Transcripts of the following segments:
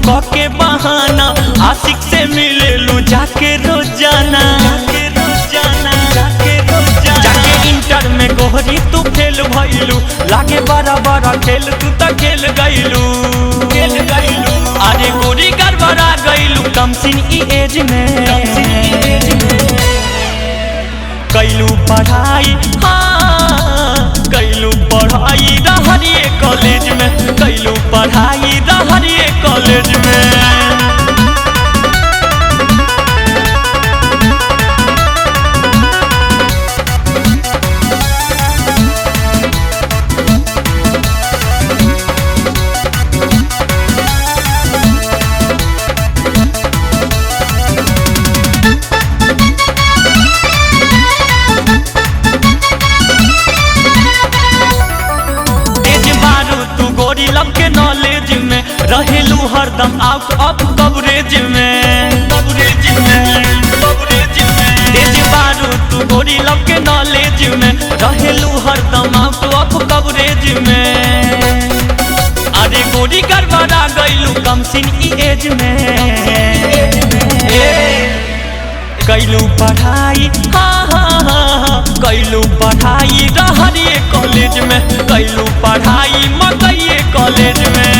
के बहाना आशिक से मिलेलू जाके रोजाना। जाके इंटर में गोहरी तू फेल भइलू, लागे बड़ा बड़ा खेल तू तो खेल गइलू। अरे गोरी गड़बड़ा गइलू कम सिन ई एज में। कैलू पढ़ाई कैलू पढ़ाई रहरिए कॉलेज में, कैलू पढ़ाई रहरिए कॉलेज में। लब के नॉलेज में रहेलू हरदम आउट ऑफ कवरेज में। तेज बारू तू गोरी लब के नॉलेज में रहेलू हरदम आउट ऑफ कवरेज में। अरे गोरी गड़बड़ा गइलू कम सिन ई एज में। कैलू पढ़ाई कैलू पढ़ाई रहरिए कॉलेज में, कैलू पढ़ाई मकइए कॉलेज में।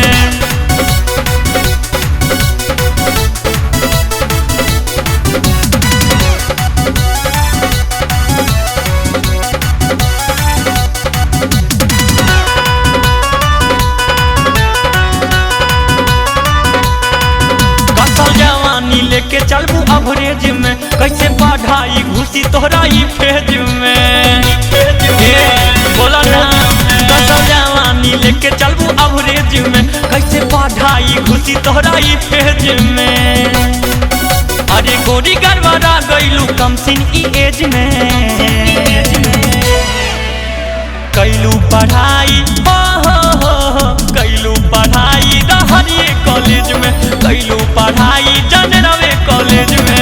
लेके चलबू अवरेज में, कैसे पढ़ाई घुसी तोहरा ई फेज में। बोला ना कसम जवानी लेके चलबू अवरेज में, कैसे पढ़ाई घुसी तोहरा ई फेज में। अरे गोरी गड़बड़ा गइलू कम सिन ई एज में। कैलू पढ़ाई कैलू पढ़ाई रहरिए कॉलेज में, कैलू पढ़ाई जनरवे कॉलेज में।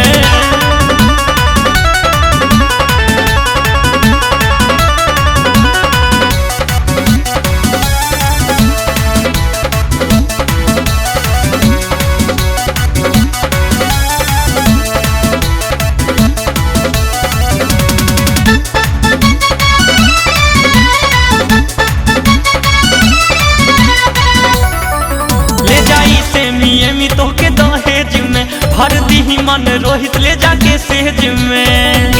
तोके दहेज में भर दी मन रोहित ले जाके सेज में।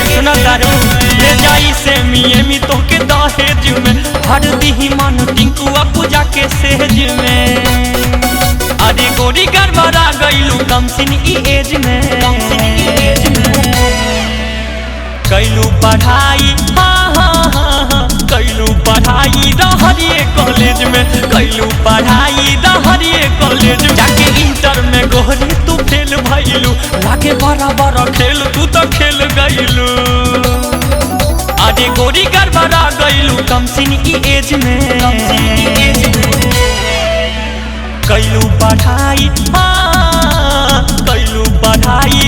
सुना दारू ले जाई से मियमी तोके दहेज में भर दी मन टिंकुआ पूजा के सेज में। अरे गोरी गड़बड़ा गइलू कम सिन ई एज में। कैलू पढ़ाई कैलू पढ़ाई रहरिए कॉलेज में, कैलू पढ़ाई रहरिए कॉलेज में। जाके इंटर में गोहरी तू फेल भइलू, लागे बड़ा बड़ा खेल तू तो खेल गइलू। अरे गोरी गड़बड़ा गइलू कम सिन ई एज में। कैलू पढ़ाई कैलू पढ़ाई